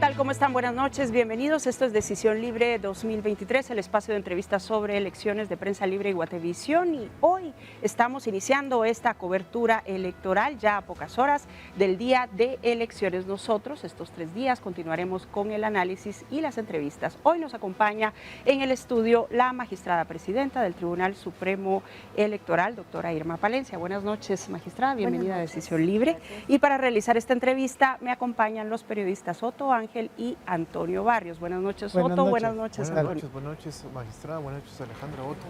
tal? ¿Cómo están? Buenas noches, bienvenidos. Esto es Decisión Libre 2023, el espacio de entrevistas sobre elecciones de Prensa Libre y Guatevisión. Y hoy estamos iniciando esta cobertura electoral ya a pocas horas del día de elecciones. Nosotros estos 3 días continuaremos con el análisis y las entrevistas. Hoy nos acompaña en el estudio la magistrada presidenta del Tribunal Supremo Electoral, doctora Irma Palencia. Buenas noches, magistrada, bienvenida a Decisión Libre. Gracias. Y para realizar esta entrevista me acompañan los periodistas Otto Ángel y Antonio Barrios. Buenas noches, Otto. Buenas noches, Antonio. Buenas noches, magistrada. Buenas noches, Alejandra Otto.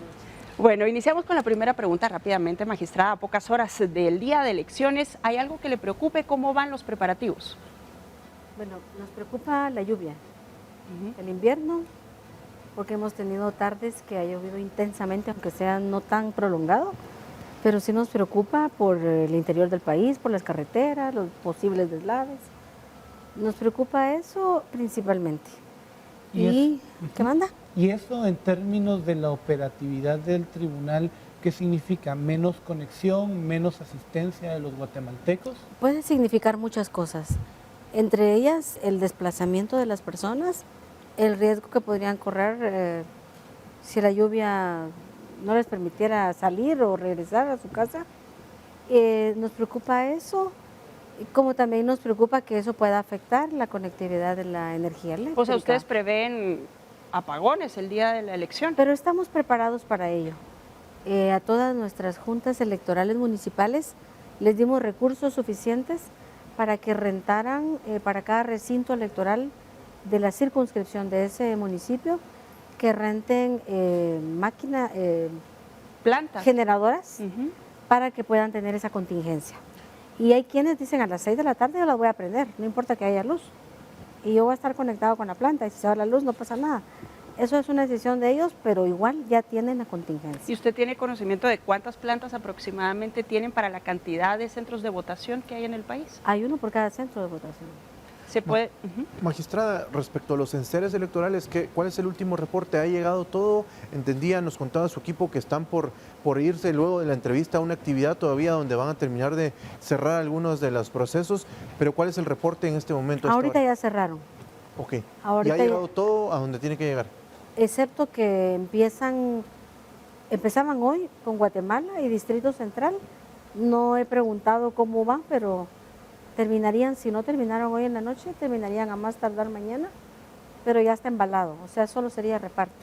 Bueno, iniciamos con la primera pregunta rápidamente, magistrada. A pocas horas del día de elecciones, ¿hay algo que le preocupe? ¿Cómo van los preparativos? Bueno, nos preocupa la lluvia, el invierno, porque hemos tenido tardes que ha llovido intensamente, aunque sea no tan prolongado, pero sí nos preocupa por el interior del país, por las carreteras, los posibles deslaves. Nos preocupa eso principalmente. ¿Y qué manda? Y eso en términos de la operatividad del tribunal, ¿qué significa? ¿Menos conexión, menos asistencia de los guatemaltecos? Puede significar muchas cosas, entre ellas el desplazamiento de las personas, el riesgo que podrían correr si la lluvia no les permitiera salir o regresar a su casa. Nos preocupa eso, como también nos preocupa que eso pueda afectar la conectividad de la energía eléctrica. O sea, ustedes prevén apagones el día de la elección. Pero estamos preparados para ello. A todas nuestras juntas electorales municipales les dimos recursos suficientes para que rentaran para cada recinto electoral de la circunscripción de ese municipio, que renten plantas generadoras para que puedan tener esa contingencia. Y hay quienes dicen a las 6 de la tarde yo las voy a prender, no importa que haya luz. Y yo voy a estar conectado con la planta y si se va la luz no pasa nada. Eso es una decisión de ellos, pero igual ya tienen la contingencia. ¿Y usted tiene conocimiento de cuántas plantas aproximadamente tienen para la cantidad de centros de votación que hay en el país? Hay uno por cada centro de votación. Se puede. Magistrada, respecto a los enseres electorales, ¿cuál es el último reporte? ¿Ha llegado todo? Entendía, nos contaba su equipo que están por irse luego de la entrevista a una actividad todavía donde van a terminar de cerrar algunos de los procesos, pero ¿cuál es el reporte en este momento? Ahorita ya cerraron. Ok. Ahorita ¿Ya ha llegado todo a donde tiene que llegar? Excepto que empezaban hoy con Guatemala y Distrito Central. No he preguntado cómo van, pero terminarían, si no terminaron hoy en la noche, terminarían a más tardar mañana, pero ya está embalado, o sea, solo sería reparto.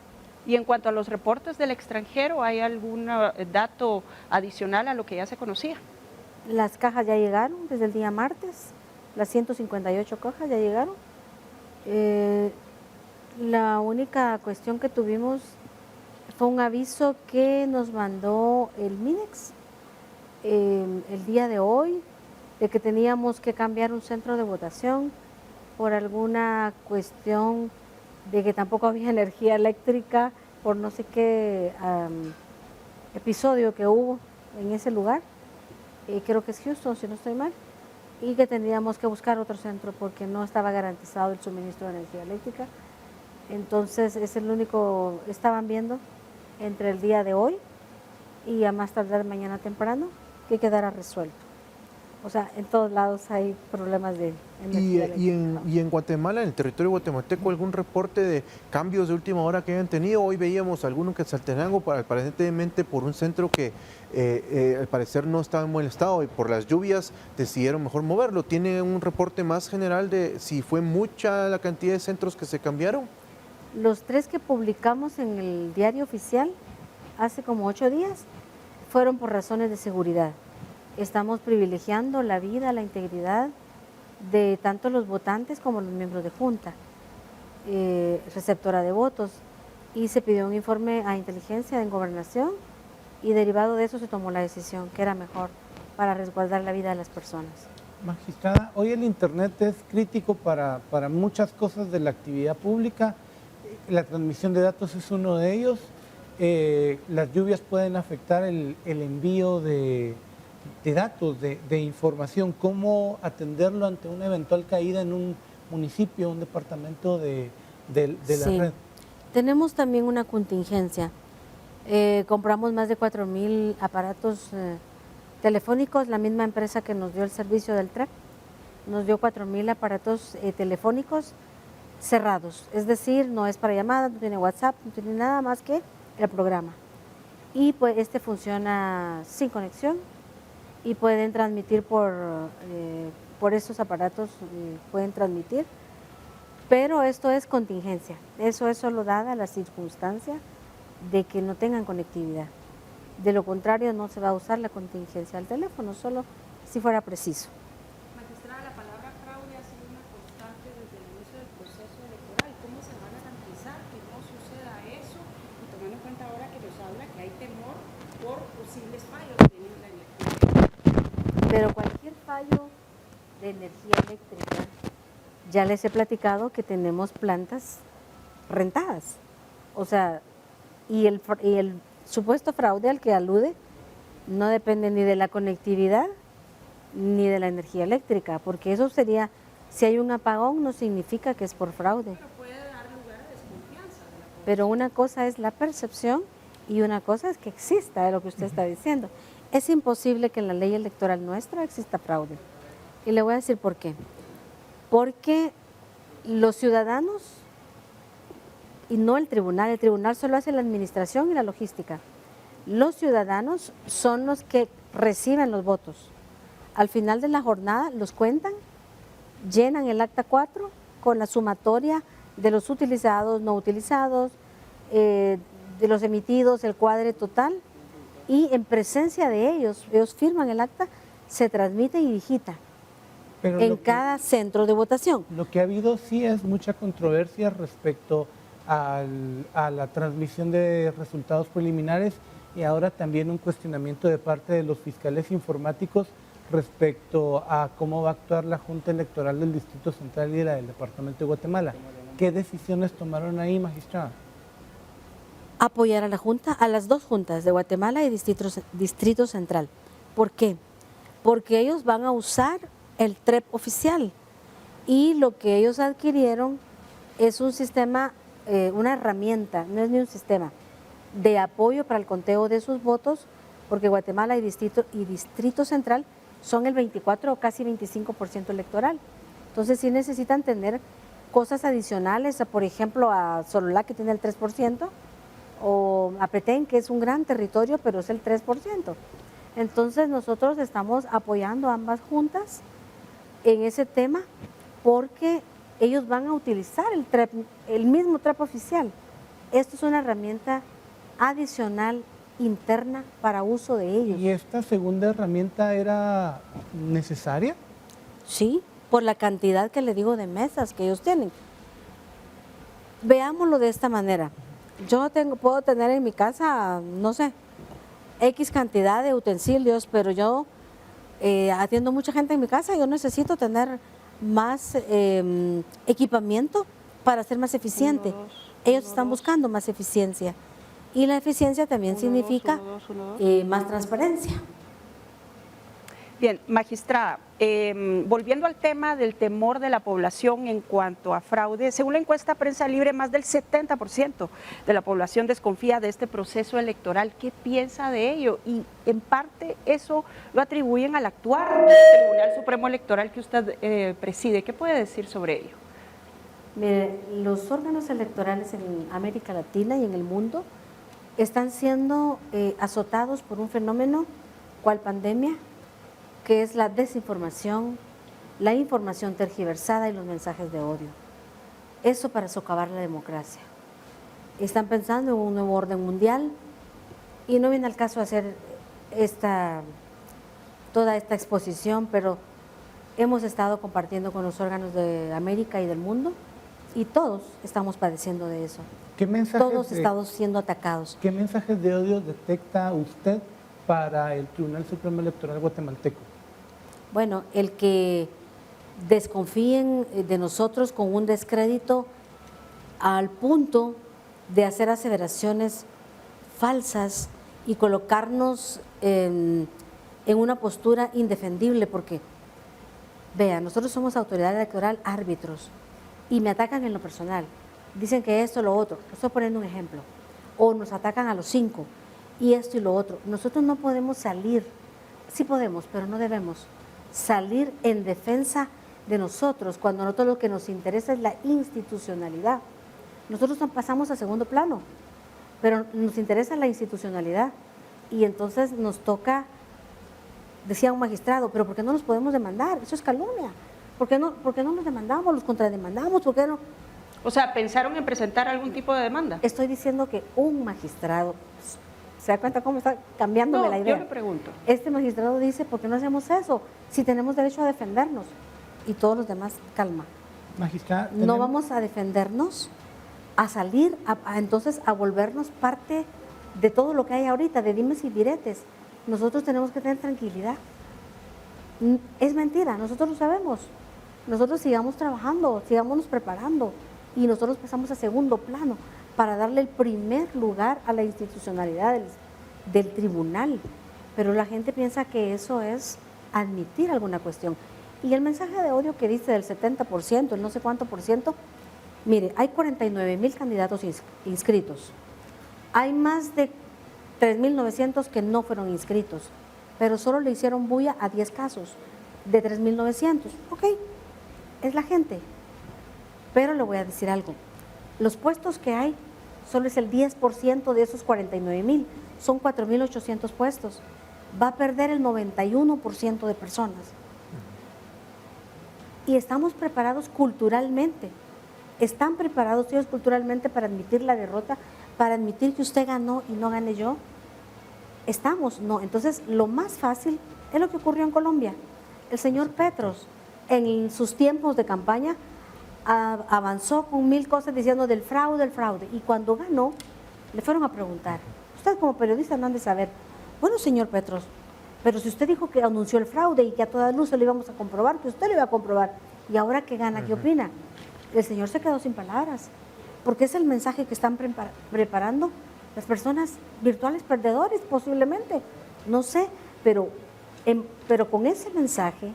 Y en cuanto a los reportes del extranjero, ¿hay algún dato adicional a lo que ya se conocía? Las cajas ya llegaron desde el día martes, las 158 cajas ya llegaron. La única cuestión que tuvimos fue un aviso que nos mandó el MINEX el día de hoy, de que teníamos que cambiar un centro de votación por alguna cuestión de que tampoco había energía eléctrica por no sé qué episodio que hubo en ese lugar, creo que es Houston si no estoy mal, y que tendríamos que buscar otro centro porque no estaba garantizado el suministro de energía eléctrica. Entonces es el único, estaban viendo entre el día de hoy y a más tardar mañana temprano que quedara resuelto. O sea, en todos lados hay problemas de energía eléctrica. Y en Guatemala, en el territorio guatemalteco, ¿algún reporte de cambios de última hora que hayan tenido? Hoy veíamos algunos que Saltenango, aparentemente por un centro que al parecer no estaba en buen estado y por las lluvias decidieron mejor moverlo. ¿Tiene un reporte más general de si fue mucha la cantidad de centros que se cambiaron? Los 3 que publicamos en el diario oficial hace como 8 días fueron por razones de seguridad. Estamos privilegiando la vida, la integridad de tanto los votantes como los miembros de junta, receptora de votos, y se pidió un informe a inteligencia en gobernación y derivado de eso se tomó la decisión que era mejor para resguardar la vida de las personas. Magistrada, hoy el Internet es crítico para muchas cosas de la actividad pública. La transmisión de datos es uno de ellos. Las lluvias pueden afectar el envío de datos, de información. ¿Cómo atenderlo ante una eventual caída en un municipio, un departamento de la red? Tenemos también una contingencia. Compramos más de 4,000 aparatos telefónicos, la misma empresa que nos dio el servicio del TREP nos dio 4,000 aparatos telefónicos cerrados, es decir, no es para llamadas, no tiene WhatsApp, no tiene nada más que el programa. Y pues este funciona sin conexión y pueden transmitir por estos aparatos, pueden transmitir, pero esto es contingencia, eso es solo dada la circunstancia de que no tengan conectividad. De lo contrario, no se va a usar la contingencia del teléfono, solo si fuera preciso. Magistrada, la palabra fraude ha sido una constante desde el inicio del proceso electoral. ¿Cómo se va a garantizar que no suceda eso? Y tomando en cuenta ahora que nos habla que hay temor por posibles fallos en la energía. Pero cualquier fallo de energía eléctrica, ya les he platicado que tenemos plantas rentadas. O sea, y el supuesto fraude al que alude no depende ni de la conectividad ni de la energía eléctrica, porque eso sería, si hay un apagón no significa que es por fraude. Pero puede dar lugar a desconfianza de la población. Pero una cosa es la percepción y una cosa es que exista, es lo que usted está diciendo. Es imposible que en la ley electoral nuestra exista fraude. Y le voy a decir por qué. Porque los ciudadanos, y no el tribunal solo hace la administración y la logística. Los ciudadanos son los que reciben los votos. Al final de la jornada los cuentan, llenan el acta 4 con la sumatoria de los utilizados, no utilizados, de los emitidos, el cuadre total, y en presencia de ellos firman el acta, se transmite y digita. Pero en cada centro de votación. Lo que ha habido sí es mucha controversia respecto a la transmisión de resultados preliminares y ahora también un cuestionamiento de parte de los fiscales informáticos respecto a cómo va a actuar la Junta Electoral del Distrito Central y de la del Departamento de Guatemala. ¿Qué decisiones tomaron ahí, magistrada? Apoyar a la Junta, a las dos juntas de Guatemala y Distrito Central. ¿Por qué? Porque ellos van a usar el TREP oficial y lo que ellos adquirieron es un sistema, una herramienta, no es ni un sistema, de apoyo para el conteo de sus votos, porque Guatemala y Distrito Central son el 24 o casi 25% electoral. Entonces sí necesitan tener cosas adicionales, por ejemplo a Sololá que tiene el 3%, o a Petén que es un gran territorio pero es el 3%. Entonces nosotros estamos apoyando a ambas juntas en ese tema porque ellos van a utilizar el mismo TREP oficial. Esto es una herramienta adicional interna para uso de ellos. ¿Y esta segunda herramienta era necesaria? Sí, por la cantidad que le digo de mesas que ellos tienen. Veámoslo de esta manera. Yo puedo tener en mi casa, no sé, X cantidad de utensilios, pero yo atiendo mucha gente en mi casa, yo necesito tener más equipamiento para ser más eficiente. Ellos están buscando más eficiencia y la eficiencia también significa más transparencia. Bien, magistrada, volviendo al tema del temor de la población en cuanto a fraude, según la encuesta Prensa Libre, más del 70% de la población desconfía de este proceso electoral. ¿Qué piensa de ello? Y en parte eso lo atribuyen al actuar del Tribunal Supremo Electoral que usted preside. ¿Qué puede decir sobre ello? Mire, los órganos electorales en América Latina y en el mundo están siendo azotados por un fenómeno, ¿cuál pandemia?, que es la desinformación, la información tergiversada y los mensajes de odio. Eso para socavar la democracia. Están pensando en un nuevo orden mundial y no viene al caso hacer toda esta exposición, pero hemos estado compartiendo con los órganos de América y del mundo y todos estamos padeciendo de eso. Todos estamos siendo atacados. ¿Qué mensajes de odio detecta usted para el Tribunal Supremo Electoral guatemalteco? Bueno, el que desconfíen de nosotros con un descrédito al punto de hacer aseveraciones falsas y colocarnos en una postura indefendible, porque, vea, nosotros somos autoridad electoral, árbitros, y me atacan en lo personal. Dicen que esto, lo otro, estoy poniendo un ejemplo, o nos atacan a los 5, y esto y lo otro. Nosotros no podemos salir, sí podemos, pero no debemos salir en defensa de nosotros, cuando nosotros lo que nos interesa es la institucionalidad. Nosotros pasamos a segundo plano, pero nos interesa la institucionalidad y entonces nos toca, decía un magistrado, pero ¿por qué no nos podemos demandar? Eso es calumnia. ¿Por qué no nos demandamos, los contrademandamos? ¿Por qué no? O sea, ¿pensaron en presentar algún tipo de demanda? Estoy diciendo que un magistrado, ¿se da cuenta cómo está cambiándome la idea? Yo le pregunto. Este magistrado dice, ¿por qué no hacemos eso? Si tenemos derecho a defendernos. Y todos los demás, calma. Magistrada, No vamos a defendernos, a salir, entonces a volvernos parte de todo lo que hay ahorita, de dimes y diretes. Nosotros tenemos que tener tranquilidad. Es mentira, nosotros lo sabemos. Nosotros sigamos trabajando, sigámonos preparando y nosotros pasamos a segundo plano para darle el primer lugar a la institucionalidad del tribunal. Pero la gente piensa que eso es admitir alguna cuestión. Y el mensaje de odio que dice del 70%, el no sé cuánto por ciento, mire, hay 49,000 candidatos inscritos. Hay más de 3,900 que no fueron inscritos, pero solo le hicieron bulla a 10 casos de 3,900. Ok, es la gente. Pero le voy a decir algo, los puestos que hay solo es el 10% de esos 49,000, son 4,800 puestos. Va a perder el 91% de personas. Y estamos preparados culturalmente. ¿Están preparados ellos culturalmente para admitir la derrota, para admitir que usted ganó y no gané yo? ¿Estamos? No. Entonces, lo más fácil es lo que ocurrió en Colombia. El señor Petros, en sus tiempos de campaña, avanzó con 1000 cosas diciendo del fraude, el fraude. Y cuando ganó, le fueron a preguntar, usted como periodista no han de saber, bueno, señor Petros, pero si usted dijo que anunció el fraude y que a toda luz lo íbamos a comprobar, que usted lo iba a comprobar, y ahora que gana, ¿qué opina? El señor se quedó sin palabras, porque es el mensaje que están preparando las personas virtuales perdedores, posiblemente, no sé, pero con ese mensaje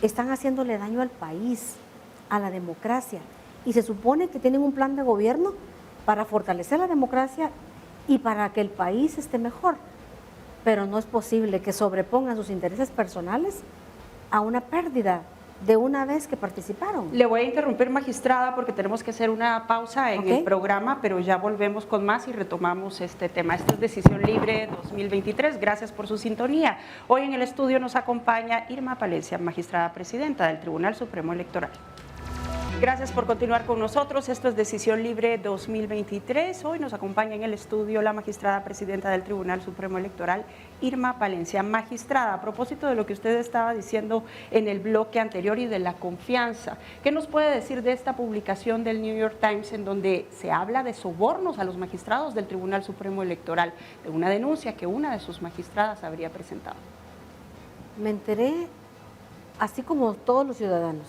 están haciéndole daño al país, a la democracia, y se supone que tienen un plan de gobierno para fortalecer la democracia y para que el país esté mejor, pero no es posible que sobrepongan sus intereses personales a una pérdida de una vez que participaron. Le voy a interrumpir, magistrada, porque tenemos que hacer una pausa en el programa, pero ya volvemos con más y retomamos este tema. Esto es Decisión Libre 2023. Gracias por su sintonía. Hoy en el estudio nos acompaña Irma Palencia, magistrada presidenta del Tribunal Supremo Electoral. Gracias por continuar con nosotros. Esto es Decisión Libre 2023. Hoy nos acompaña en el estudio la magistrada presidenta del Tribunal Supremo Electoral, Irma Palencia. Magistrada, a propósito de lo que usted estaba diciendo en el bloque anterior y de la confianza, ¿qué nos puede decir de esta publicación del New York Times en donde se habla de sobornos a los magistrados del Tribunal Supremo Electoral, de una denuncia que una de sus magistradas habría presentado? Me enteré, así como todos los ciudadanos,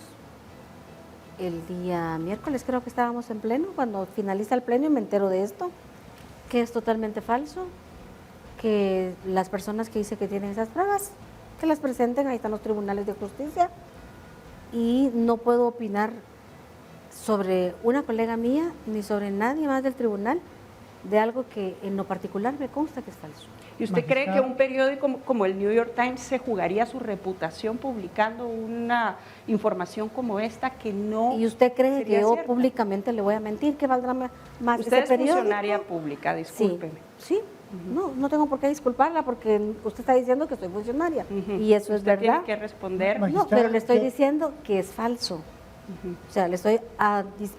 el día miércoles creo que estábamos en pleno, cuando finaliza el pleno y me entero de esto, que es totalmente falso, que las personas que dicen que tienen esas pruebas, que las presenten, ahí están los tribunales de justicia, y no puedo opinar sobre una colega mía ni sobre nadie más del tribunal de algo que en lo particular me consta que es falso. ¿Y usted cree que un periódico como el New York Times se jugaría su reputación publicando una información como esta que no? ¿Y usted cree que yo cierta? Públicamente le voy a mentir? ¿Que valdrá más Usted ese es periódico? funcionaria pública, discúlpeme. Sí, no tengo por qué disculparla porque usted está diciendo que soy funcionaria y eso es Usted verdad. tiene que responder. No, pero le estoy diciendo que es falso. O sea,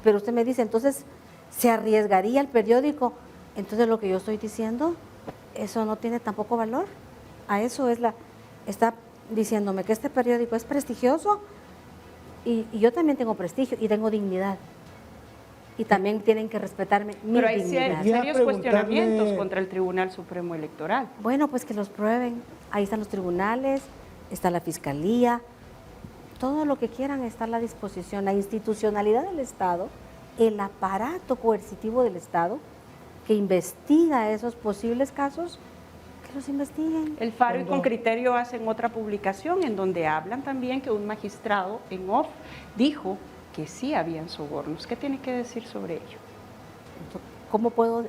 pero usted me dice, entonces, ¿se arriesgaría el periódico? Entonces lo que yo estoy diciendo, eso no tiene tampoco valor. A eso está diciéndome que este periódico es prestigioso y yo también tengo prestigio y tengo dignidad. Y también tienen que respetarme mi Pero hay dignidad. serios cuestionamientos contra el Tribunal Supremo Electoral. Bueno, pues que los prueben. Ahí están los tribunales, está la fiscalía, todo lo que quieran está a la disposición. La institucionalidad del Estado, el aparato coercitivo del Estado, que investiga esos posibles casos, que los investiguen. El Faro y Con Criterio hacen otra publicación en donde hablan también que un magistrado en off dijo que sí habían sobornos. ¿Qué tiene que decir sobre ello? ¿Cómo puedo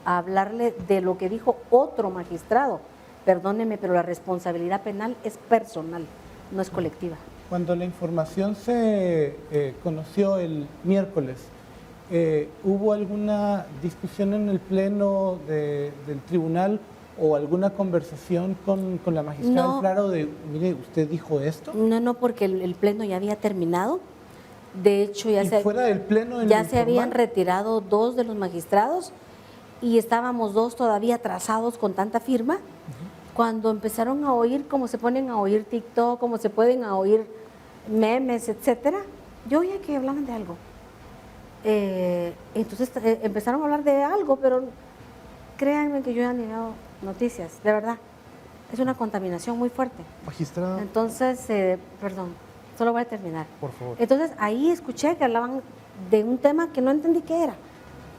hablarle de lo que dijo otro magistrado? Perdóneme, pero la responsabilidad penal es personal, no es colectiva. Cuando la información se conoció el miércoles, ¿hubo alguna discusión en el pleno del tribunal o alguna conversación con la magistrada No. Alfaro de, mire, usted dijo esto? No, porque el pleno ya había terminado. De hecho, Y fuera del pleno, en ya el se habían informal. retirado 2 de los magistrados y estábamos 2 todavía atrasados con tanta firma. Cuando empezaron a oír, como se ponen a oír TikTok, como se pueden a oír memes, etcétera, yo oía que hablaban de algo. Entonces empezaron a hablar de algo, pero créanme que yo ya ni veo noticias, de verdad. Es una contaminación muy fuerte. Magistrada, Entonces, perdón, solo voy a terminar. por favor. Entonces ahí escuché que hablaban de un tema que no entendí qué era.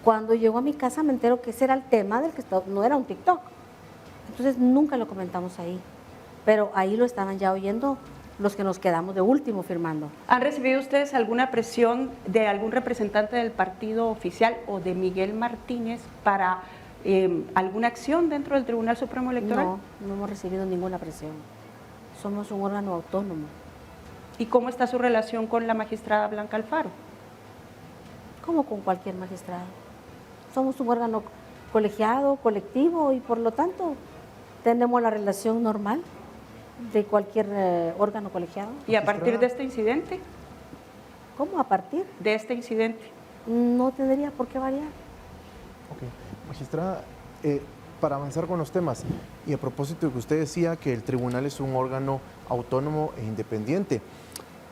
Cuando llego a mi casa me entero que ese era el tema del que no era un TikTok. Entonces nunca lo comentamos ahí, pero ahí lo estaban ya oyendo los que nos quedamos de último firmando. ¿Han recibido ustedes alguna presión de algún representante del partido oficial o de Miguel Martínez para alguna acción dentro del Tribunal Supremo Electoral? No hemos recibido ninguna presión. Somos un órgano autónomo. ¿Y cómo está su relación con la magistrada Blanca Alfaro? Como con cualquier magistrado. Somos un órgano colegiado, colectivo y por lo tanto tenemos la relación normal de cualquier órgano colegiado. ¿Y a partir de este incidente? ¿Cómo a partir? De este incidente. No tendría por qué variar. Ok, magistrada, para avanzar con los temas, y a propósito de que usted decía que el tribunal es un órgano autónomo e independiente,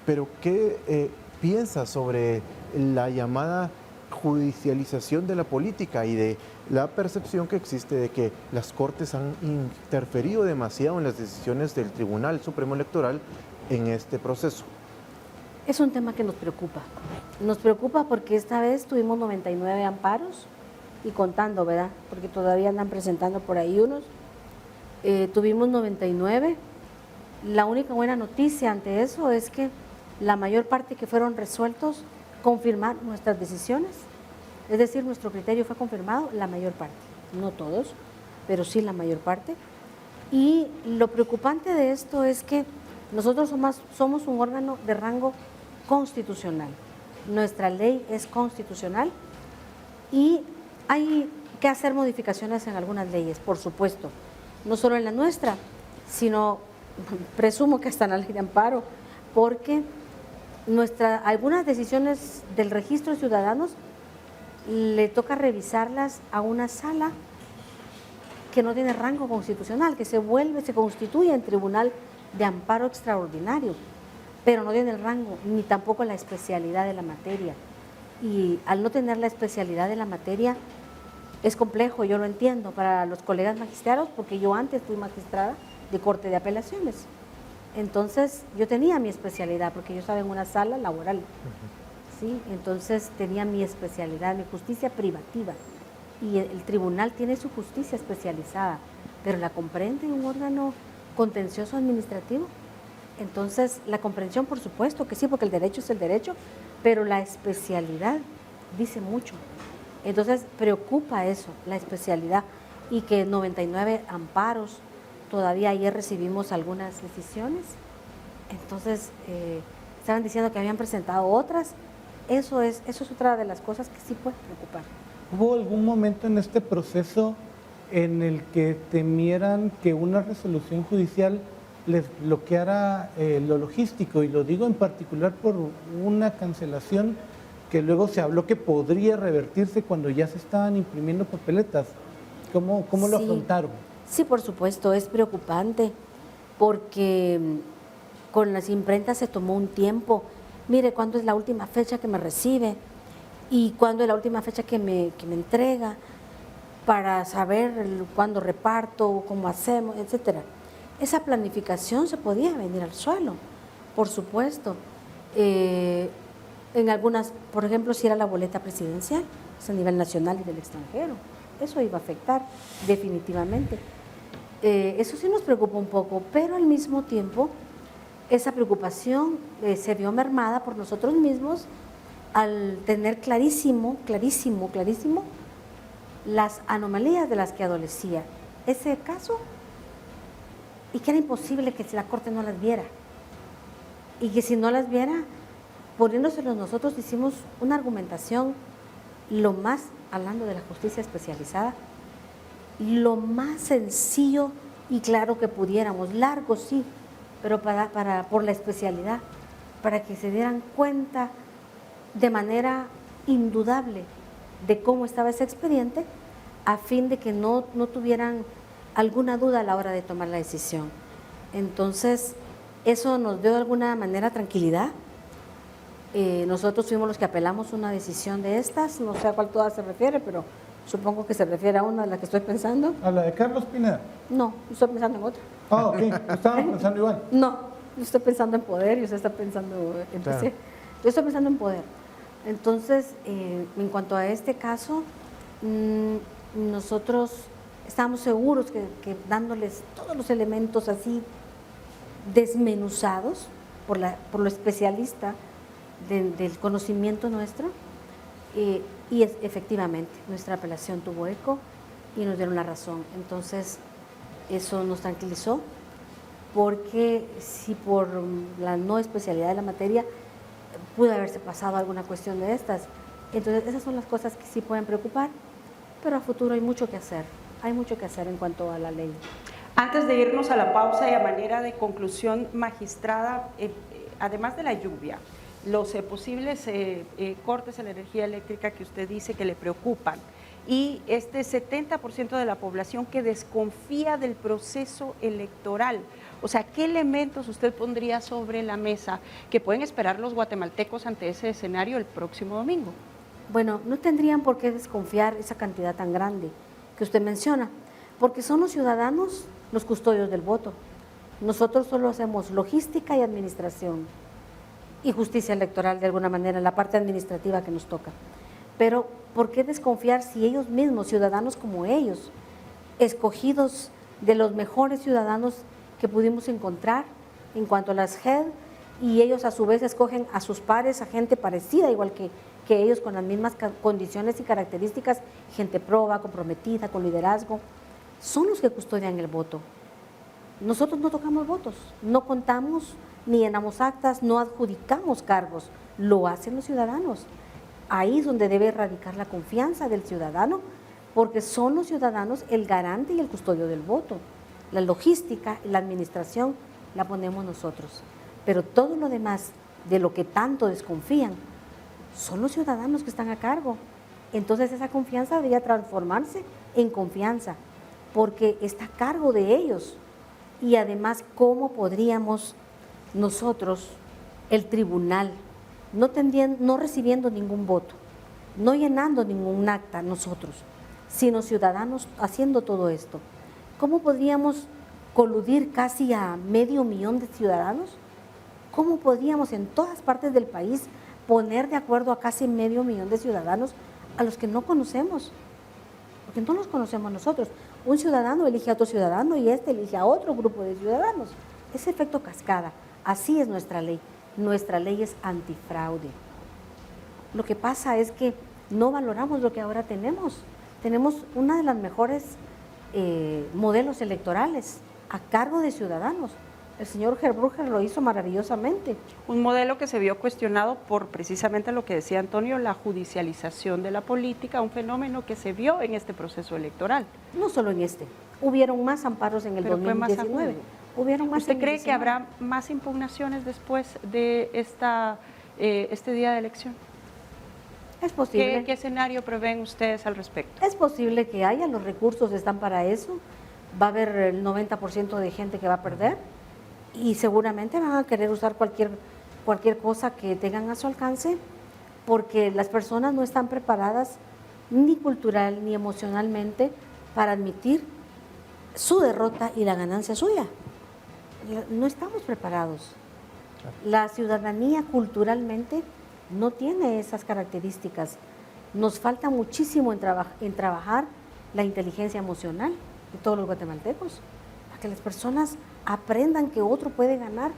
pero ¿qué piensa sobre la llamada judicialización de la política y de la percepción que existe de que las Cortes han interferido demasiado en las decisiones del Tribunal Supremo Electoral en este proceso? Es un tema que nos preocupa. Nos preocupa porque esta vez tuvimos 99 amparos y contando, ¿verdad? Porque todavía andan presentando por ahí unos. Tuvimos 99. La única buena noticia ante eso es que la mayor parte que fueron resueltos confirmar nuestras decisiones. Es decir, nuestro criterio fue confirmado, la mayor parte. No todos, pero sí la mayor parte. Y lo preocupante de esto es que nosotros somos un órgano de rango constitucional. Nuestra ley es constitucional y hay que hacer modificaciones en algunas leyes, por supuesto. No solo en la nuestra, sino presumo que hasta en la ley de amparo, porque algunas decisiones del registro de ciudadanos le toca revisarlas a una sala que no tiene rango constitucional, que se constituye en tribunal de amparo extraordinario, pero no tiene el rango ni tampoco la especialidad de la materia. Y al no tener la especialidad de la materia es complejo, yo lo entiendo, para los colegas magistrados, porque yo antes fui magistrada de Corte de Apelaciones. Entonces yo tenía mi especialidad, porque yo estaba en una sala laboral. ¿Sí? Entonces tenía mi especialidad, mi justicia privativa, y el tribunal tiene su justicia especializada, pero la comprende un órgano contencioso administrativo. Entonces la comprensión, por supuesto que sí, porque el derecho es el derecho, pero la especialidad dice mucho. Entonces preocupa eso, la especialidad, y que 99 amparos, todavía ayer recibimos algunas decisiones, entonces estaban diciendo que habían presentado otras. Eso es otra de las cosas que sí puede preocupar. ¿Hubo algún momento en este proceso en el que temieran que una resolución judicial les bloqueara lo logístico? Y lo digo en particular por una cancelación que luego se habló que podría revertirse cuando ya se estaban imprimiendo papeletas. ¿Cómo lo afrontaron? Sí, por supuesto, es preocupante porque con las imprentas se tomó un tiempo. Mire, ¿cuándo es la última fecha que me recibe? ¿Y cuándo es la última fecha que me entrega? Para saber cuándo reparto, cómo hacemos, etcétera. Esa planificación se podía venir al suelo, por supuesto. En algunas, por ejemplo, si era la boleta presidencial, es a nivel nacional y del extranjero, eso iba a afectar definitivamente. Eso sí nos preocupa un poco, pero al mismo tiempo esa preocupación se vio mermada por nosotros mismos al tener clarísimo las anomalías de las que adolecía ese caso y que era imposible que la Corte no las viera. y que si no las viera, poniéndoselos nosotros hicimos una argumentación lo más, hablando de la justicia especializada, lo más sencillo y claro que pudiéramos, largo sí, pero por la especialidad, para que se dieran cuenta de manera indudable de cómo estaba ese expediente, a fin de que no tuvieran alguna duda a la hora de tomar la decisión. Entonces, eso nos dio de alguna manera tranquilidad. Nosotros fuimos los que apelamos una decisión de estas, no sé a cuál toda se refiere, pero supongo que se refiere a una de las que estoy pensando. ¿A la de Carlos Pineda? No, estoy pensando en otra. Ah, ok, estaban pensando igual. No, yo estoy pensando en poder y usted está pensando en Claro. PC. Yo estoy pensando en poder. Entonces, en cuanto a este caso, nosotros estábamos seguros que dándoles todos los elementos así desmenuzados por lo especialista del conocimiento nuestro, efectivamente nuestra apelación tuvo eco y nos dieron la razón. Entonces, eso nos tranquilizó, porque si por la no especialidad de la materia pudo haberse pasado alguna cuestión de estas. Entonces, esas son las cosas que sí pueden preocupar, pero a futuro hay mucho que hacer en cuanto a la ley. Antes de irnos a la pausa y a manera de conclusión, magistrada, además de la lluvia, los posibles cortes en la energía eléctrica que usted dice que le preocupan, y este 70% de la población que desconfía del proceso electoral, o sea, ¿qué elementos usted pondría sobre la mesa que pueden esperar los guatemaltecos ante ese escenario el próximo domingo? Bueno, no tendrían por qué desconfiar esa cantidad tan grande que usted menciona, porque son los ciudadanos los custodios del voto. Nosotros solo hacemos logística y administración y justicia electoral de alguna manera, en la parte administrativa que nos toca. Pero, ¿por qué desconfiar si ellos mismos, ciudadanos como ellos, escogidos de los mejores ciudadanos que pudimos encontrar en cuanto a las GED, y ellos a su vez escogen a sus pares, a gente parecida, igual que ellos, con las mismas condiciones y características, gente proba, comprometida, con liderazgo, son los que custodian el voto? Nosotros no tocamos votos, no contamos ni llenamos actas, no adjudicamos cargos, lo hacen los ciudadanos. Ahí es donde debe radicar la confianza del ciudadano, porque son los ciudadanos el garante y el custodio del voto. La logística, la administración, la ponemos nosotros. Pero todo lo demás, de lo que tanto desconfían, son los ciudadanos que están a cargo. Entonces esa confianza debería transformarse en confianza, porque está a cargo de ellos. Y además, ¿cómo podríamos nosotros, el tribunal, no recibiendo ningún voto, no llenando ningún acta nosotros, sino ciudadanos haciendo todo esto? ¿Cómo podríamos coludir casi a 500,000 de ciudadanos? ¿Cómo podríamos en todas partes del país poner de acuerdo a casi 500,000 de ciudadanos a los que no conocemos? Porque no los conocemos nosotros. Un ciudadano elige a otro ciudadano y este elige a otro grupo de ciudadanos. Ese efecto cascada. Así es nuestra ley. Nuestra ley es antifraude. Lo que pasa es que no valoramos lo que ahora tenemos. Tenemos una de las mejores modelos electorales a cargo de ciudadanos. El señor Gerbrugger lo hizo maravillosamente. Un modelo que se vio cuestionado por precisamente lo que decía Antonio, la judicialización de la política, un fenómeno que se vio en este proceso electoral. No solo en este, hubieron más amparos en el Pero fue más 2019. agudo. Hubieron más. ¿Usted cree que habrá más impugnaciones después de este día de elección? Es posible. ¿Qué escenario prevén ustedes al respecto? Es posible que haya, los recursos están para eso. Va a haber el 90% de gente que va a perder y seguramente van a querer usar cualquier cosa que tengan a su alcance, porque las personas no están preparadas ni cultural ni emocionalmente para admitir su derrota y la ganancia suya. No estamos preparados. La ciudadanía culturalmente no tiene esas características. Nos falta muchísimo en trabajar la inteligencia emocional de todos los guatemaltecos, para que las personas aprendan que otro puede ganar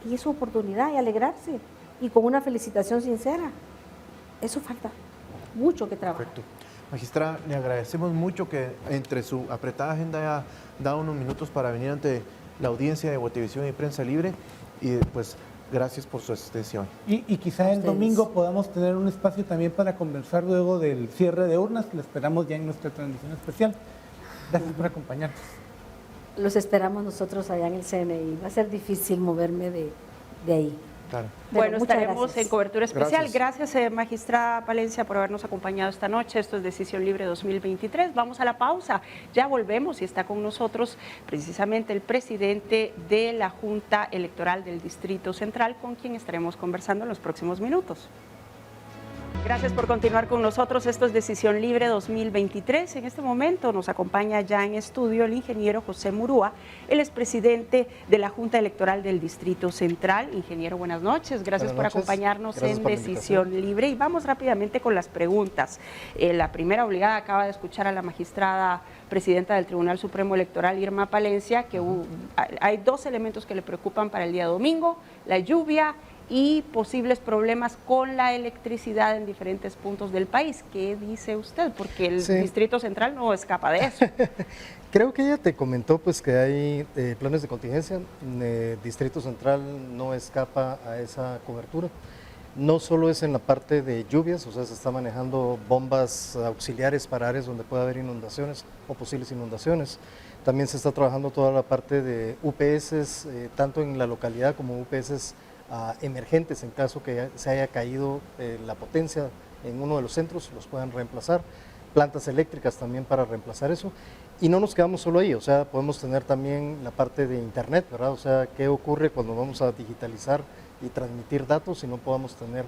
y es su oportunidad y alegrarse, y con una felicitación sincera. Eso falta mucho que trabajar. Perfecto. Magistrada, le agradecemos mucho que entre su apretada agenda haya dado unos minutos para venir ante la audiencia de Guatevisión y Prensa Libre, y pues Gracias por su asistencia hoy. Y quizá el Ustedes. domingo podamos tener un espacio también para conversar luego del cierre de urnas, que lo esperamos ya en nuestra transmisión especial. Gracias por acompañarnos. Los esperamos nosotros allá en el CNI. Va a ser difícil moverme de ahí. Claro. Pero Bueno, muchas estaremos gracias. en cobertura especial. Gracias. Gracias, magistrada Palencia, por habernos acompañado esta noche. Esto es Decisión Libre 2023. Vamos a la pausa. Ya volvemos y está con nosotros precisamente el presidente de la Junta Electoral del Distrito Central, con quien estaremos conversando en los próximos minutos. Gracias por continuar con nosotros. Esto es Decisión Libre 2023. En este momento nos acompaña ya en estudio el ingeniero José Murúa. Él es presidente de la Junta Electoral del Distrito Central. Ingeniero, buenas noches. Gracias por acompañarnos en Decisión Libre. Y vamos rápidamente con las preguntas. La primera obligada, acaba de escuchar a la magistrada presidenta del Tribunal Supremo Electoral, Irma Palencia, que hay dos elementos que le preocupan para el día domingo: la lluvia y posibles problemas con la electricidad en diferentes puntos del país. ¿Qué dice usted? Porque el Distrito Central no escapa de eso. Creo que ella te comentó pues que hay planes de contingencia. Distrito Central no escapa a esa cobertura. No solo es en la parte de lluvias, o sea, se está manejando bombas auxiliares para áreas donde pueda haber inundaciones o posibles inundaciones. También se está trabajando toda la parte de UPS, tanto en la localidad como UPS emergentes, en caso que se haya caído la potencia en uno de los centros, los puedan reemplazar, plantas eléctricas también para reemplazar eso, y no nos quedamos solo ahí, o sea, podemos tener también la parte de internet, ¿verdad? O sea, ¿qué ocurre cuando vamos a digitalizar y transmitir datos y no podamos tener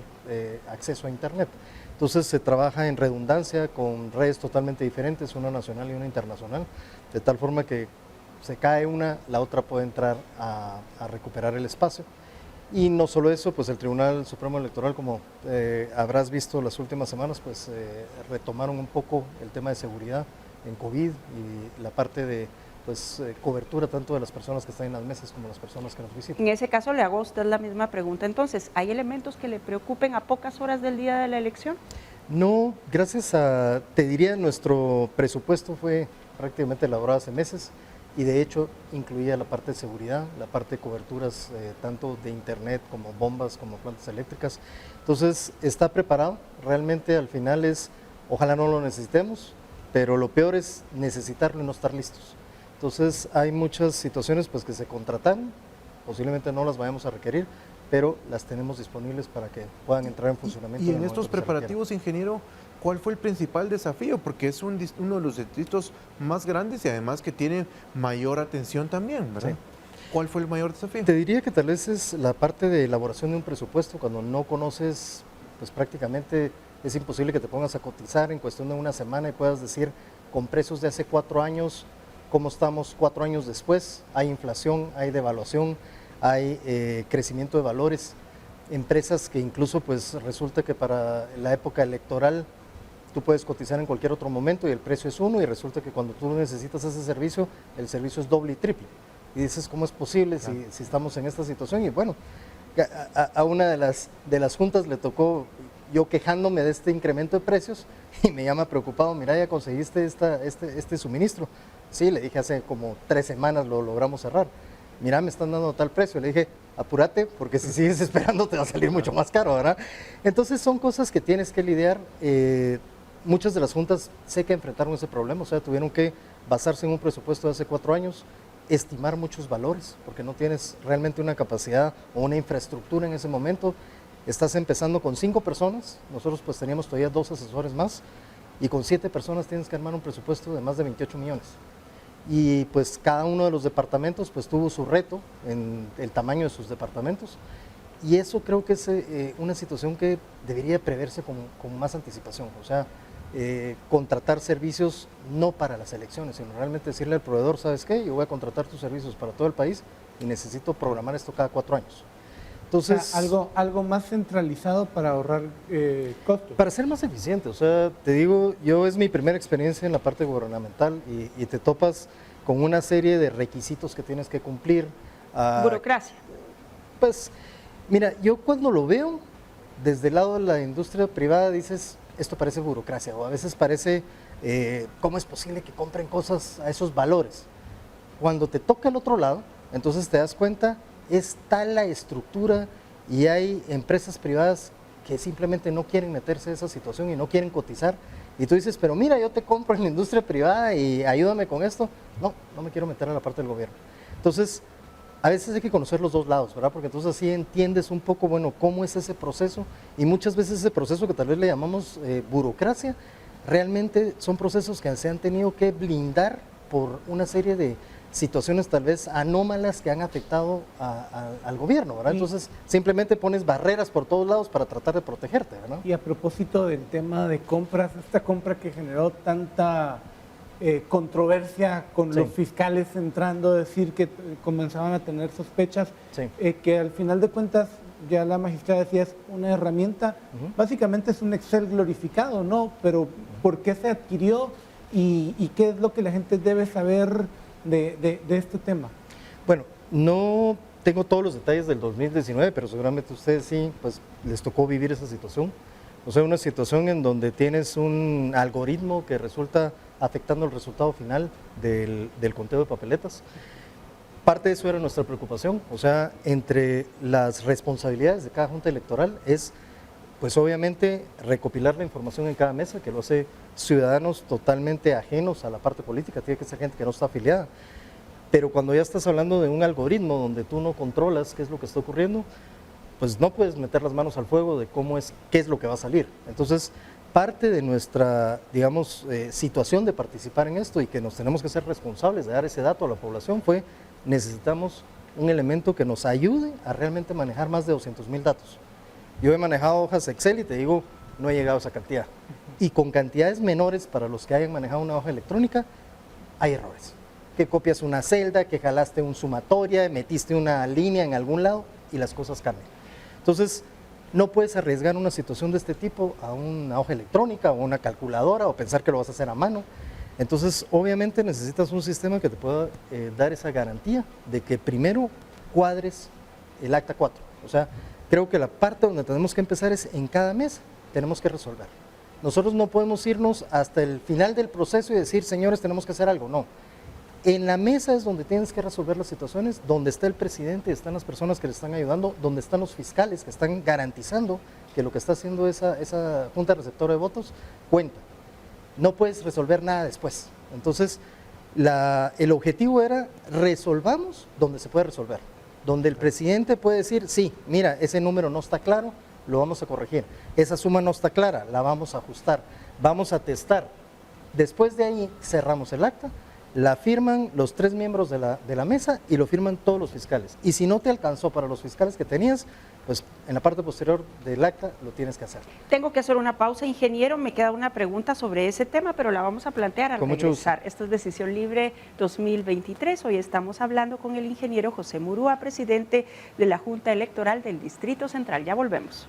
acceso a internet? Entonces se trabaja en redundancia con redes totalmente diferentes, una nacional y una internacional, de tal forma que se cae una, la otra puede entrar a recuperar el espacio. Y no solo eso, pues el Tribunal Supremo Electoral, como habrás visto las últimas semanas, pues retomaron un poco el tema de seguridad en COVID y la parte de cobertura tanto de las personas que están en las mesas como las personas que nos visitan. En ese caso le hago a usted la misma pregunta. Entonces, ¿hay elementos que le preocupen a pocas horas del día de la elección? No, gracias a, te diría, nuestro presupuesto fue prácticamente elaborado hace meses. Y de hecho incluía la parte de seguridad, la parte de coberturas tanto de internet como bombas, como plantas eléctricas. Entonces está preparado, realmente al final ojalá no lo necesitemos, pero lo peor es necesitarlo y no estar listos. Entonces hay muchas situaciones pues que se contrataron, posiblemente no las vayamos a requerir, pero las tenemos disponibles para que puedan entrar en funcionamiento. Y en estos preparativos, ingeniero, ¿cuál fue el principal desafío? Porque es uno de los distritos más grandes y además que tiene mayor atención también, ¿verdad? Sí. ¿Cuál fue el mayor desafío? Te diría que tal vez es la parte de elaboración de un presupuesto. Cuando no conoces, pues prácticamente es imposible que te pongas a cotizar en cuestión de una semana y puedas decir con precios de hace 4 años, cómo estamos 4 años después. Hay inflación, hay devaluación, hay crecimiento de valores. Empresas que incluso pues resulta que para la época electoral tú puedes cotizar en cualquier otro momento y el precio es uno, y resulta que cuando tú necesitas ese servicio, el servicio es doble y triple. Y dices, ¿cómo es posible si estamos en esta situación? Y bueno, a una de las juntas le tocó yo quejándome de este incremento de precios y me llama preocupado: mira, ya conseguiste este suministro. Sí, le dije, hace como 3 semanas lo logramos cerrar. Mira, me están dando tal precio. Le dije, apúrate, porque si sigues esperando te va a salir mucho más caro, ¿verdad? Entonces son cosas que tienes que lidiar. Muchas de las juntas sé que enfrentaron ese problema, o sea, tuvieron que basarse en un presupuesto de hace 4 años, estimar muchos valores, porque no tienes realmente una capacidad o una infraestructura en ese momento. Estás empezando con 5 personas, nosotros pues teníamos todavía 2 asesores más, y con 7 personas tienes que armar un presupuesto de más de 28 millones. Y pues cada uno de los departamentos pues tuvo su reto en el tamaño de sus departamentos, y eso creo que es una situación que debería preverse con más anticipación, o sea, contratar servicios no para las elecciones, sino realmente decirle al proveedor, ¿sabes qué? Yo voy a contratar tus servicios para todo el país y necesito programar esto cada 4 años. Entonces, o sea, algo más centralizado para ahorrar costos. Para ser más eficiente, o sea, te digo, yo es mi primera experiencia en la parte gubernamental y te topas con una serie de requisitos que tienes que cumplir. Burocracia. Pues, mira, yo cuando lo veo desde el lado de la industria privada dices, esto parece burocracia, o a veces parece, ¿cómo es posible que compren cosas a esos valores? Cuando te toca el otro lado, entonces te das cuenta, es tal la estructura y hay empresas privadas que simplemente no quieren meterse en esa situación y no quieren cotizar. Y tú dices, pero mira, yo te compro en la industria privada y ayúdame con esto. No, no me quiero meter a la parte del gobierno. Entonces, a veces hay que conocer los dos lados, ¿verdad? Porque entonces así entiendes un poco, bueno, cómo es ese proceso, y muchas veces ese proceso que tal vez le llamamos burocracia, realmente son procesos que se han tenido que blindar por una serie de situaciones tal vez anómalas que han afectado al gobierno, ¿verdad? Entonces simplemente pones barreras por todos lados para tratar de protegerte, ¿verdad? Y a propósito del tema de compras, esta compra que generó tanta controversia con los fiscales entrando a decir que comenzaban a tener sospechas, que al final de cuentas, ya la magistrada decía, es una herramienta, básicamente es un Excel glorificado, ¿no? Pero ¿por qué se adquirió y qué es lo que la gente debe saber de este tema? Bueno, no tengo todos los detalles del 2019, pero seguramente ustedes sí, pues les tocó vivir esa situación. O sea, una situación en donde tienes un algoritmo que resulta afectando el resultado final del conteo de papeletas. Parte de eso era nuestra preocupación, o sea, entre las responsabilidades de cada junta electoral es, pues obviamente, recopilar la información en cada mesa, que lo hace ciudadanos totalmente ajenos a la parte política, tiene que ser gente que no está afiliada. Pero cuando ya estás hablando de un algoritmo donde tú no controlas qué es lo que está ocurriendo, pues no puedes meter las manos al fuego de qué es lo que va a salir. Entonces, parte de nuestra, digamos, situación de participar en esto y que nos tenemos que ser responsables de dar ese dato a la población fue, necesitamos un elemento que nos ayude a realmente manejar más de 200,000 datos. Yo he manejado hojas Excel y te digo, no he llegado a esa cantidad. Y con cantidades menores para los que hayan manejado una hoja electrónica, hay errores. Que copias una celda, que jalaste un sumatoria, metiste una línea en algún lado y las cosas cambian. Entonces, no puedes arriesgar una situación de este tipo a una hoja electrónica o una calculadora o pensar que lo vas a hacer a mano. Entonces, obviamente necesitas un sistema que te pueda dar esa garantía de que primero cuadres el acta 4. O sea, creo que la parte donde tenemos que empezar es en cada mes tenemos que resolver. Nosotros no podemos irnos hasta el final del proceso y decir, señores, tenemos que hacer algo. No. En la mesa es donde tienes que resolver las situaciones, donde está el presidente, están las personas que le están ayudando, donde están los fiscales que están garantizando que lo que está haciendo esa junta receptora de votos cuenta. No puedes resolver nada después. Entonces, el objetivo era resolvamos donde se puede resolver, donde el presidente puede decir, sí, mira, ese número no está claro, lo vamos a corregir, esa suma no está clara, la vamos a ajustar, vamos a testar. Después de ahí cerramos el acta, la firman los 3 miembros de la mesa y lo firman todos los fiscales. Y si no te alcanzó para los fiscales que tenías, pues en la parte posterior del acta lo tienes que hacer. Tengo que hacer una pausa, ingeniero, me queda una pregunta sobre ese tema, pero la vamos a plantear al regresar. Esto es Decisión Libre 2023, hoy estamos hablando con el ingeniero José Murúa, presidente de la Junta Electoral del Distrito Central. Ya volvemos.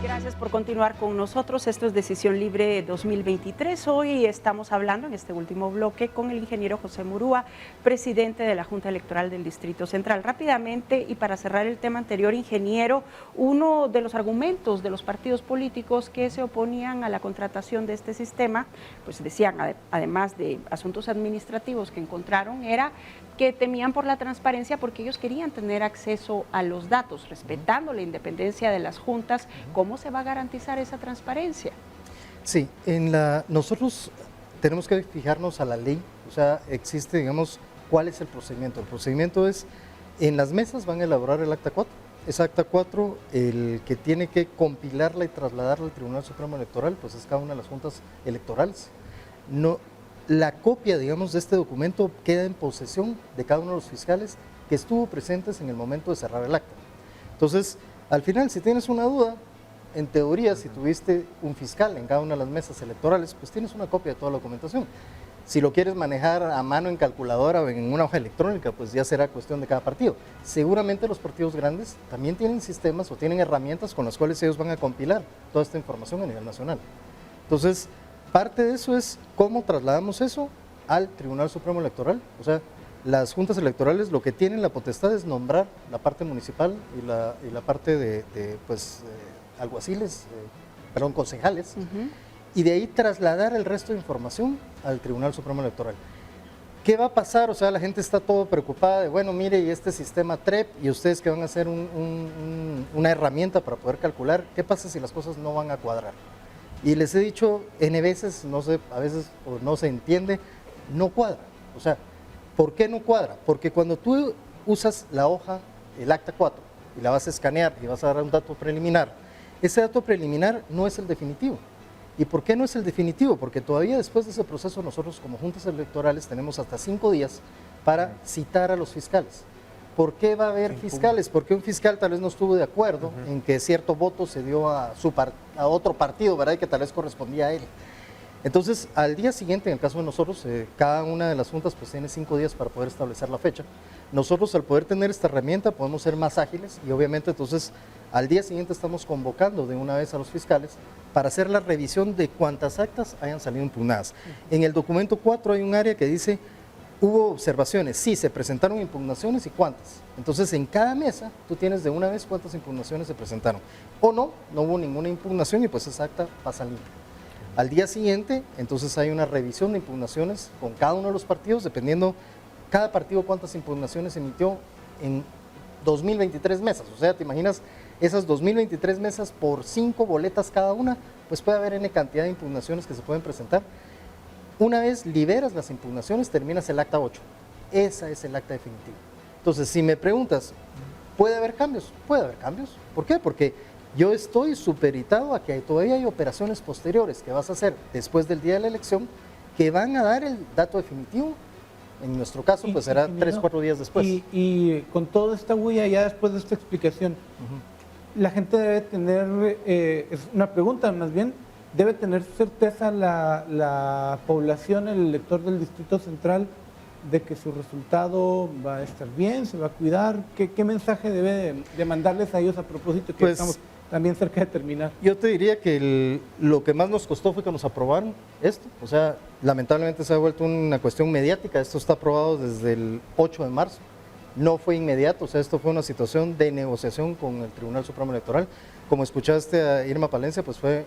Gracias por continuar con nosotros. Esto es Decisión Libre 2023. Hoy estamos hablando en este último bloque con el ingeniero José Murúa, presidente de la Junta Electoral del Distrito Central. Rápidamente, y para cerrar el tema anterior, ingeniero, uno de los argumentos de los partidos políticos que se oponían a la contratación de este sistema, pues decían, además de asuntos administrativos que encontraron, era que temían por la transparencia porque ellos querían tener acceso a los datos, respetando la independencia de las juntas. ¿Cómo se va a garantizar esa transparencia? Sí, nosotros tenemos que fijarnos a la ley, o sea, existe, digamos, ¿cuál es el procedimiento? El procedimiento es, en las mesas van a elaborar el acta 4, esa acta 4, el que tiene que compilarla y trasladarla al Tribunal Supremo Electoral, pues es cada una de las juntas electorales. No, la copia, digamos, de este documento queda en posesión de cada uno de los fiscales que estuvo presentes en el momento de cerrar el acta. Entonces, al final, si tienes una duda, en teoría, si tuviste un fiscal en cada una de las mesas electorales, pues tienes una copia de toda la documentación. Si lo quieres manejar a mano en calculadora o en una hoja electrónica, pues ya será cuestión de cada partido. Seguramente los partidos grandes también tienen sistemas o tienen herramientas con las cuales ellos van a compilar toda esta información a nivel nacional. Entonces, parte de eso es cómo trasladamos eso al Tribunal Supremo Electoral. O sea, las juntas electorales lo que tienen la potestad es nombrar la parte municipal y la parte de alguaciles, concejales, y de ahí trasladar el resto de información al Tribunal Supremo Electoral. ¿qué va a pasar? O sea, la gente está todo preocupada de, bueno, mire, y este sistema TREP, y ustedes que van a hacer una herramienta para poder calcular, ¿qué pasa si las cosas no van a cuadrar? Y les he dicho N veces, no sé, a veces no se entiende, no cuadra. O sea, ¿por qué no cuadra? Porque cuando tú usas la hoja, el acta 4, y la vas a escanear y vas a dar un dato preliminar, ese dato preliminar no es el definitivo. ¿Y por qué no es el definitivo? Porque todavía después de ese proceso nosotros como juntas electorales tenemos hasta 5 días para citar a los fiscales. ¿Por qué va a haber fiscales? Porque un fiscal tal vez no estuvo de acuerdo en que cierto voto se dio a otro partido, ¿verdad? Y que tal vez correspondía a él. Entonces, al día siguiente, en el caso de nosotros, cada una de las juntas pues tiene 5 días para poder establecer la fecha. Nosotros, al poder tener esta herramienta, podemos ser más ágiles y obviamente entonces al día siguiente estamos convocando de una vez a los fiscales para hacer la revisión de cuántas actas hayan salido impugnadas. En el documento 4 hay un área que dice, hubo observaciones, sí, se presentaron impugnaciones y cuántas. Entonces, en cada mesa tú tienes de una vez cuántas impugnaciones se presentaron. O no hubo ninguna impugnación y pues esa acta pasa limpia. Al día siguiente, entonces hay una revisión de impugnaciones con cada uno de los partidos, dependiendo cada partido cuántas impugnaciones emitió en 2023 mesas. O sea, te imaginas esas 2023 mesas por 5 boletas cada una, pues puede haber N cantidad de impugnaciones que se pueden presentar. Una vez liberas las impugnaciones, terminas el acta 8. Esa es el acta definitiva. Entonces, si me preguntas, ¿puede haber cambios? Puede haber cambios. ¿Por qué? Porque yo estoy supeditado a que todavía hay operaciones posteriores que vas a hacer después del día de la elección que van a dar el dato definitivo. En nuestro caso, pues será 3 o 4 días después. Y con toda esta huella, ya después de esta explicación, la gente debe tener, es una pregunta más bien, debe tener certeza la población, el elector del Distrito Central, de que su resultado va a estar bien, se va a cuidar. ¿Qué mensaje debe de mandarles a ellos a propósito que pues, estamos también cerca de terminar? Yo te diría que lo que más nos costó fue que nos aprobaron esto. O sea, lamentablemente se ha vuelto una cuestión mediática. Esto está aprobado desde el 8 de marzo. No fue inmediato, o sea, esto fue una situación de negociación con el Tribunal Supremo Electoral. Como escuchaste a Irma Palencia, pues fue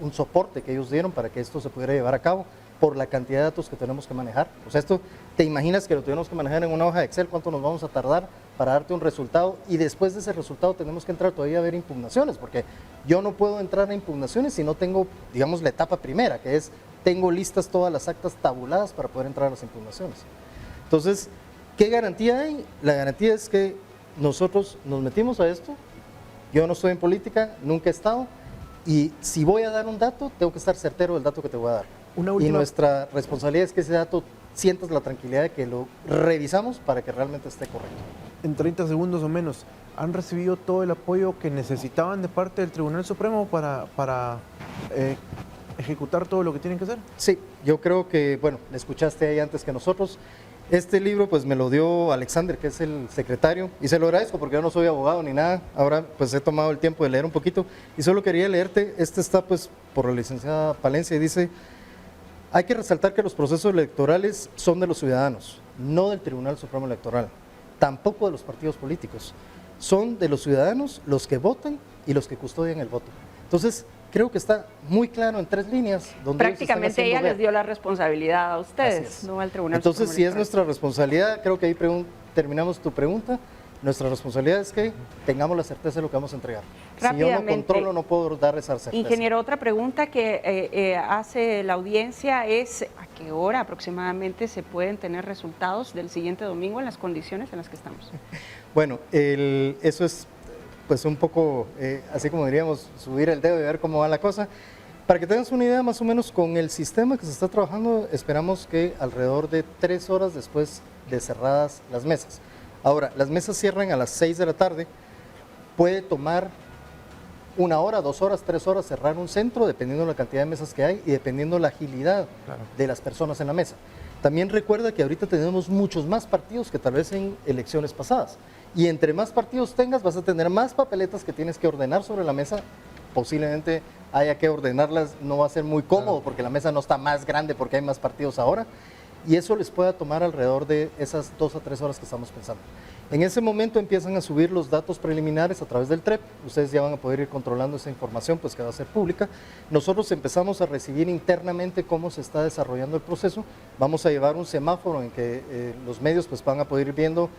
un soporte que ellos dieron para que esto se pudiera llevar a cabo por la cantidad de datos que tenemos que manejar. O sea, esto, ¿te imaginas que lo tenemos que manejar en una hoja de Excel? ¿Cuánto nos vamos a tardar para darte un resultado? Y después de ese resultado tenemos que entrar todavía a ver impugnaciones, porque yo no puedo entrar a impugnaciones si no tengo, digamos, la etapa primera, que es, tengo listas todas las actas tabuladas para poder entrar a las impugnaciones. Entonces, ¿qué garantía hay? La garantía es que nosotros nos metimos a esto, yo no estoy en política, nunca he estado, y si voy a dar un dato, tengo que estar certero del dato que te voy a dar. Y nuestra responsabilidad es que ese dato sientas la tranquilidad de que lo revisamos para que realmente esté correcto. En 30 segundos o menos, ¿han recibido todo el apoyo que necesitaban de parte del Tribunal Supremo para ejecutar todo lo que tienen que hacer? Sí, yo creo que, bueno, le escuchaste ahí antes que nosotros. Este libro pues me lo dio Alexander, que es el secretario, y se lo agradezco porque yo no soy abogado ni nada. Ahora pues he tomado el tiempo de leer un poquito y solo quería leerte. Este está pues por la licenciada Palencia y dice: hay que resaltar que los procesos electorales son de los ciudadanos, no del Tribunal Supremo Electoral, tampoco de los partidos políticos. Son de los ciudadanos los que votan y los que custodian el voto. Entonces, creo que está muy claro en 3 líneas. Donde prácticamente ella les dio la responsabilidad a ustedes, no al Tribunal Supremo Entonces, si es nuestra responsabilidad, creo que ahí terminamos tu pregunta. Nuestra responsabilidad es que tengamos la certeza de lo que vamos a entregar. Si yo no controlo, no puedo dar esa certeza. Ingeniero, otra pregunta que hace la audiencia es: ¿a qué hora aproximadamente se pueden tener resultados del siguiente domingo en las condiciones en las que estamos? Bueno, eso es pues un poco, así como diríamos, subir el dedo y ver cómo va la cosa. Para que tengas una idea más o menos con el sistema que se está trabajando, esperamos que alrededor de 3 horas después de cerradas las mesas. Ahora, las mesas cierran a las 6 de la tarde, puede tomar 1 hora, 2 horas, 3 horas cerrar un centro, dependiendo de la cantidad de mesas que hay y dependiendo la agilidad de las personas en la mesa. También recuerda que ahorita tenemos muchos más partidos que tal vez en elecciones pasadas. Y entre más partidos tengas, vas a tener más papeletas que tienes que ordenar sobre la mesa. Posiblemente haya que ordenarlas, no va a ser muy cómodo porque la mesa no está más grande porque hay más partidos ahora. y eso les pueda tomar alrededor de esas 2 a 3 horas que estamos pensando. En ese momento empiezan a subir los datos preliminares a través del TREP, ustedes ya van a poder ir controlando esa información, pues que va a ser pública. Nosotros empezamos a recibir internamente cómo se está desarrollando el proceso, vamos a llevar un semáforo en que los medios pues van a poder ir viendo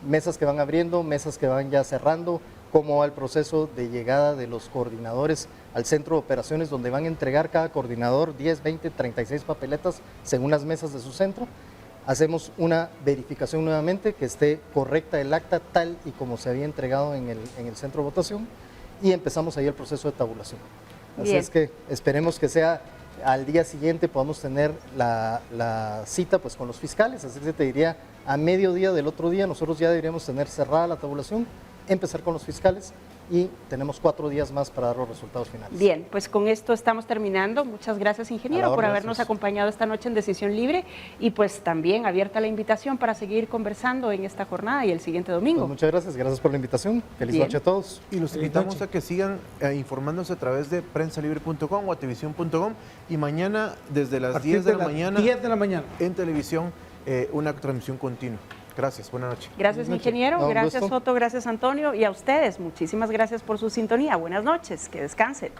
mesas que van abriendo, mesas que van ya cerrando, cómo va el proceso de llegada de los coordinadores al centro de operaciones, donde van a entregar cada coordinador 10, 20, 36 papeletas según las mesas de su centro. Hacemos una verificación nuevamente, que esté correcta el acta tal y como se había entregado en el centro de votación, y empezamos ahí el proceso de tabulación. Así Bien. es que esperemos que sea al día siguiente podamos tener la cita pues con los fiscales, así que te diría a mediodía del otro día nosotros ya deberíamos tener cerrada la tabulación, empezar con los fiscales y tenemos 4 días más para dar los resultados finales. Bien, pues con esto estamos terminando. Muchas gracias, ingeniero, por orden, habernos gracias. acompañado esta noche en Decisión Libre, y pues también abierta la invitación para seguir conversando en esta jornada y el siguiente domingo. Pues muchas gracias por la invitación, feliz Bien. noche a todos. Y los Feliz invitamos noche. a que sigan informándose a través de prensalibre.com o ativision.com, y mañana desde A las partir 10 de la mañana 10 de la mañana. en televisión una transmisión continua. Gracias, buenas noches. Gracias, Buenas noches. ingeniero, No, un gracias, gusto. Soto, gracias, Antonio, y a ustedes, muchísimas gracias por su sintonía. Buenas noches, que descansen.